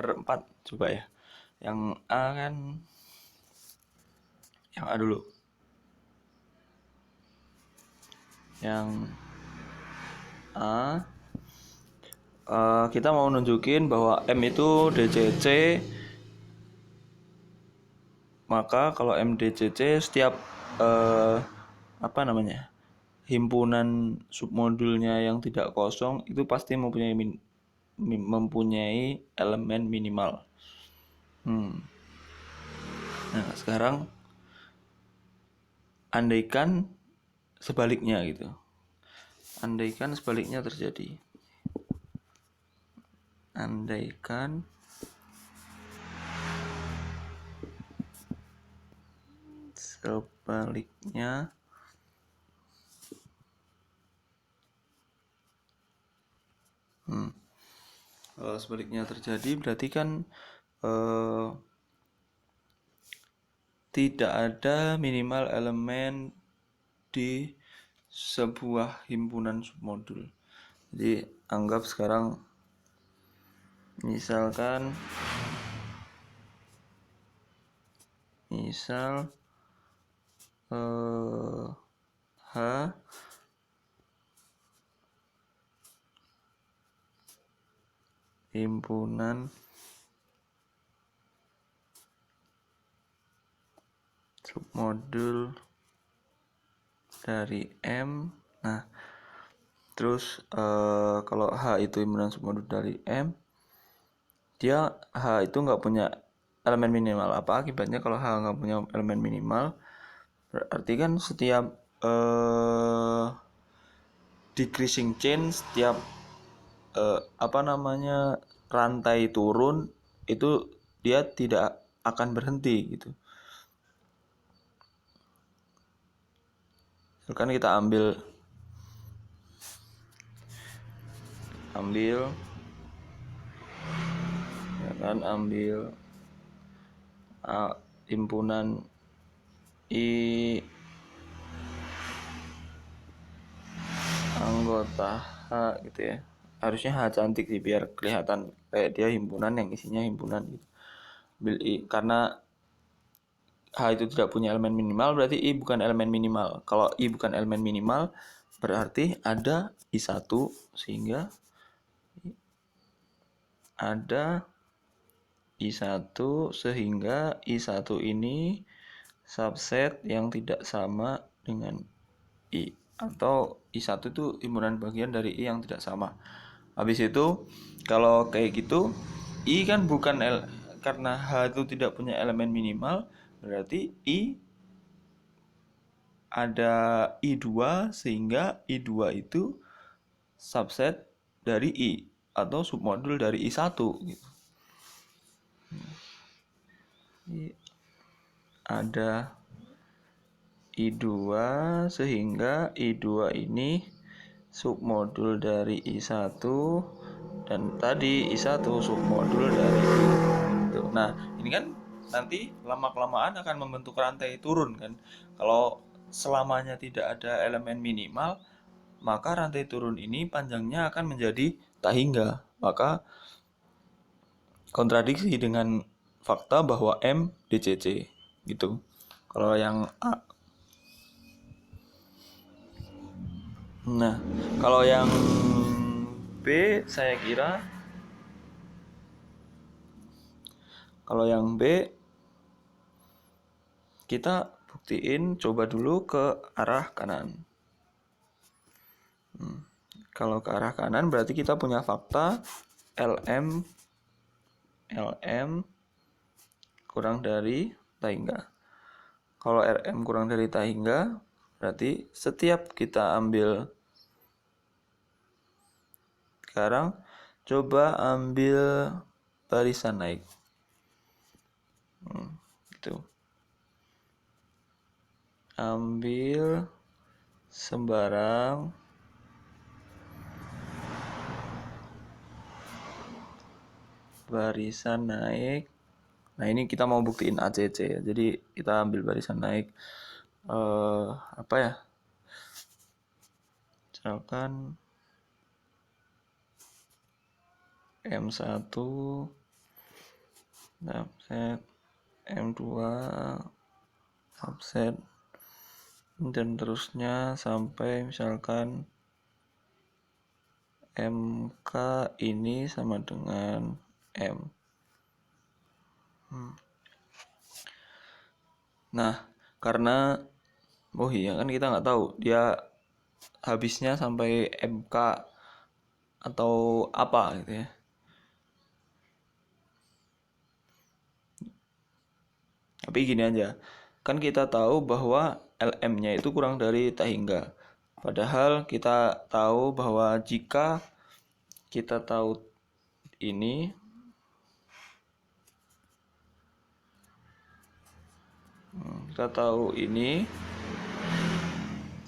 per 4 coba ya. Yang A kan, yang A dulu. Yang A, kita mau nunjukin bahwa M itu DCC, maka kalau MDCC setiap himpunan submodulnya yang tidak kosong itu pasti mempunyai elemen minimal. Nah, sekarang andaikan sebaliknya gitu. Andaikan sebaliknya terjadi. Andaikan sebaliknya kalau sebaliknya terjadi berarti kan tidak ada minimal elemen di sebuah himpunan submodul. Jadi anggap sekarang misalkan H himpunan submodul dari M. Nah, terus kalau H itu himpunan submodul dari M, dia H itu nggak punya elemen minimal. Apa akibatnya kalau H nggak punya elemen minimal? Berarti kan setiap decreasing chain, setiap rantai turun itu dia tidak akan berhenti gitu. Misalkan kita ambil himpunan I anggota H gitu ya. Harusnya H cantik sih biar kelihatan kayak dia himpunan yang isinya himpunan gitu. Ambil I karena H itu tidak punya elemen minimal, berarti I bukan elemen minimal. Kalau I bukan elemen minimal, berarti ada I1 sehingga ada I1 sehingga I1 ini subset yang tidak sama dengan I, atau I1 itu himpunan bagian dari I yang tidak sama. Habis itu kalau kayak gitu I kan bukan karena H itu tidak punya elemen minimal, berarti I ada I2 sehingga I2 itu subset dari I atau submodul dari I1 gitu. Ada I2 sehingga I2 ini submodul dari I1 dan tadi I1 submodul dari I. Nah, ini kan nanti lama-kelamaan akan membentuk rantai turun kan. Kalau selamanya tidak ada elemen minimal, maka rantai turun ini panjangnya akan menjadi tak hingga. Maka kontradiksi dengan fakta bahwa M DCC gitu. Kalau yang A. Nah, kalau yang B saya kira kita buktiin coba dulu ke arah kanan. Kalau ke arah kanan berarti kita punya fakta LM kurang dari tak hingga. Kalau RM kurang dari tak hingga, berarti setiap kita ambil, sekarang coba ambil barisan naik. Gitu. Ambil sembarang barisan naik. Nah, ini kita mau buktiin ACC ya. Jadi kita ambil barisan naik apa ya? Misalkan M1 subset M2 subset dan terusnya sampai misalkan MK ini sama dengan M. Nah, karena iya kan kita nggak tahu dia habisnya sampai MK atau apa gitu ya. Tapi gini aja, kan kita tahu bahwa LM-nya itu kurang dari tak hingga. Padahal kita tahu bahwa jika kita tahu ini,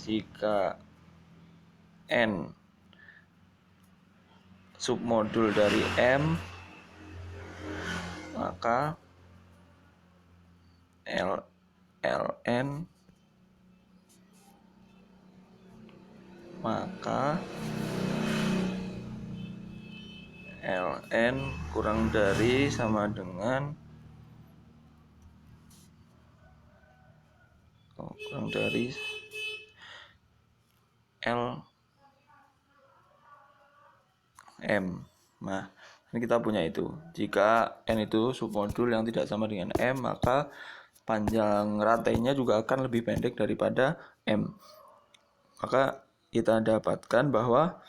jika N submodul dari M, maka LN LN kurang dari sama dengan kurang dari LM. Nah, ini kita punya itu. Jika N itu submodul yang tidak sama dengan M, maka panjang rantainya juga akan lebih pendek daripada M. Maka kita dapatkan bahwa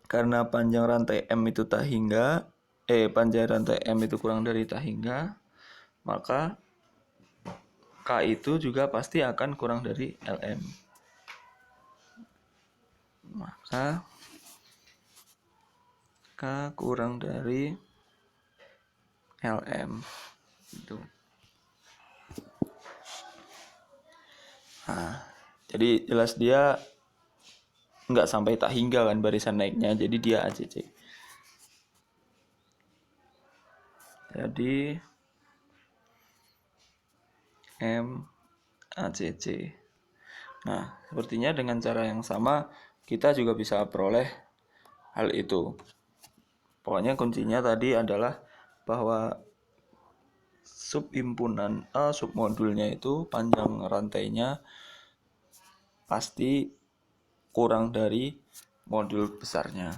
karena panjang rantai M itu tak hingga, panjang rantai M itu kurang dari tak hingga, maka K itu juga pasti akan kurang dari LM. Maka K kurang dari LM itu. Nah, jadi jelas dia nggak sampai tak hingga kan barisan naiknya, jadi dia ACC. Jadi M ACC. Nah, sepertinya dengan cara yang sama kita juga bisa peroleh hal itu. Pokoknya kuncinya tadi adalah bahwa subhimpunan submodulnya itu panjang rantainya pasti kurang dari modul besarnya.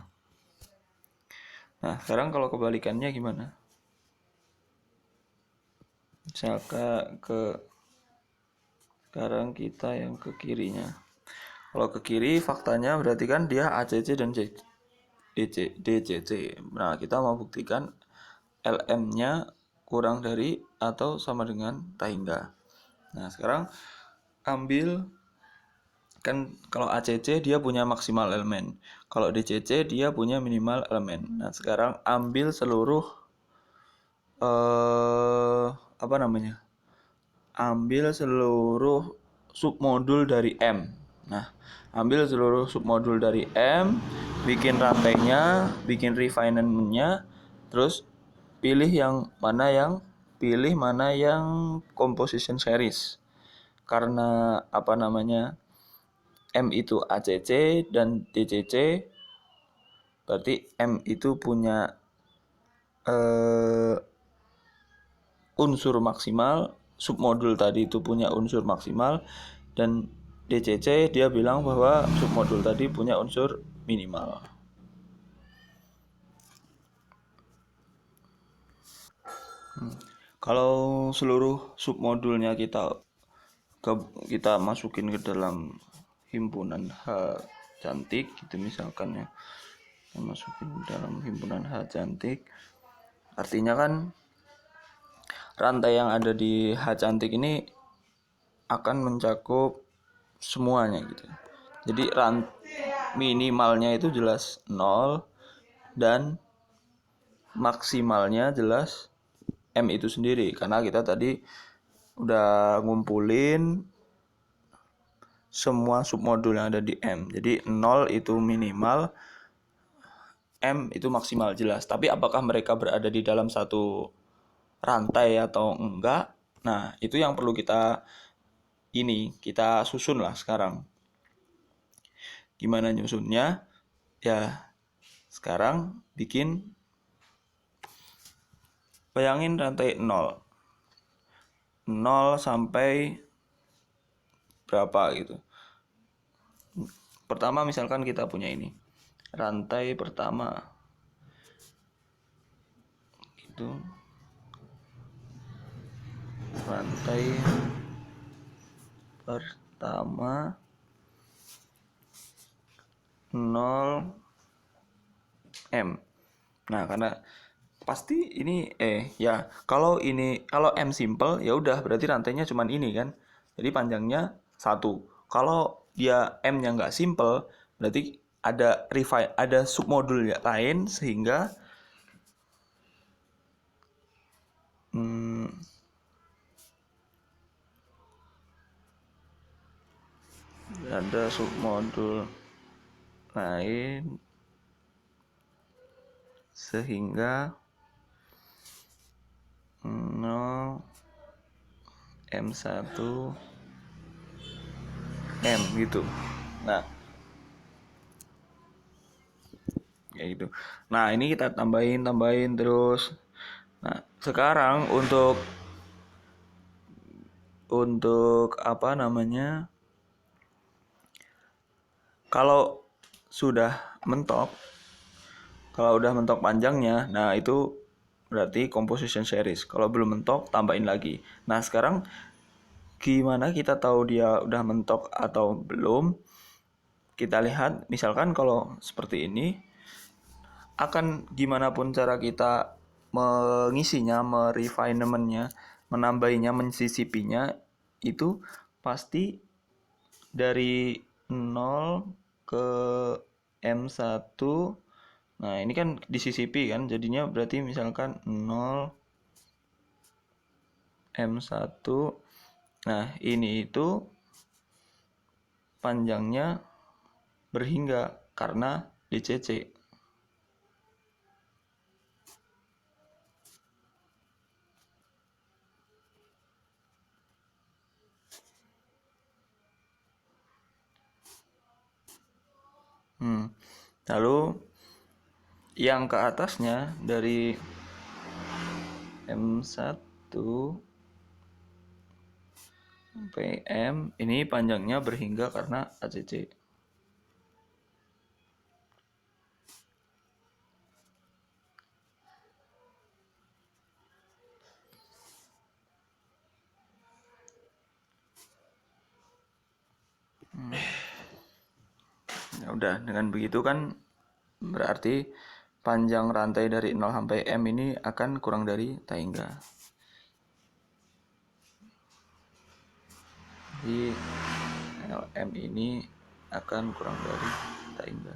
Nah, sekarang kalau kebalikannya gimana? Misalkan sekarang kita yang ke kirinya. Kalau ke kiri faktanya berarti kan dia ACC dan DCC. Nah, kita mau buktikan LM-nya kurang dari atau sama dengan tak hingga. Nah, sekarang ambil, kan kalau ACC dia punya maksimal elemen, kalau DCC dia punya minimal elemen. Nah, sekarang ambil seluruh ambil seluruh submodul dari M. Nah, ambil seluruh submodul dari M, bikin rantainya, bikin refinement-nya, terus pilih mana yang composition series. Karena M itu ACC dan DCC, berarti M itu punya unsur maksimal, submodul tadi itu punya unsur maksimal, dan DCC dia bilang bahwa submodul tadi punya unsur minimal. Kalau seluruh submodulnya kita masukin ke dalam himpunan H cantik gitu misalkan ya, kita masukin ke dalam himpunan H cantik, artinya kan rantai yang ada di H cantik ini akan mencakup semuanya gitu. Jadi minimalnya itu jelas 0 dan maksimalnya jelas M itu sendiri, karena kita tadi udah ngumpulin semua submodul yang ada di M. Jadi 0 itu minimal, M itu maksimal jelas. Tapi apakah mereka berada di dalam satu rantai atau enggak? Nah, itu yang perlu kita susun lah sekarang. Gimana nyusunnya? Ya, sekarang bikin bayangin rantai 0 sampai berapa gitu. Pertama misalkan kita punya ini rantai pertama gitu, rantai pertama 0 M. Nah, karena pasti ini ya kalau M simple ya udah berarti rantainya cuman ini kan. Jadi panjangnya 1. Kalau dia M-nya nggak simple berarti ada submodul lain sehingga ada submodul lain sehingga 0 M1 M gitu. Nah, kayak gitu. Nah, ini kita tambahin terus. Nah, sekarang untuk apa namanya? Kalau udah mentok panjangnya, nah itu berarti composition series. Kalau belum mentok, tambahin lagi. Nah, sekarang gimana kita tahu dia udah mentok atau belum? Kita lihat, misalkan kalau seperti ini, akan gimana pun cara kita mengisinya, merefinementnya, menambahinya, mensisipinya, itu pasti dari 0 ke M1. Nah, ini kan disisipi kan, jadinya berarti misalkan 0 M1. Nah, ini itu panjangnya berhingga karena DCC. Lalu yang ke atasnya dari M1 sampai M ini panjangnya berhingga karena ACC. Ya udah, dengan begitu kan berarti panjang rantai dari 0 sampai M ini akan kurang dari tahingga. Jadi LM ini akan kurang dari tahingga.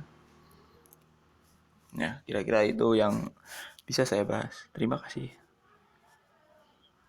Ya, kira-kira itu yang bisa saya bahas. Terima kasih.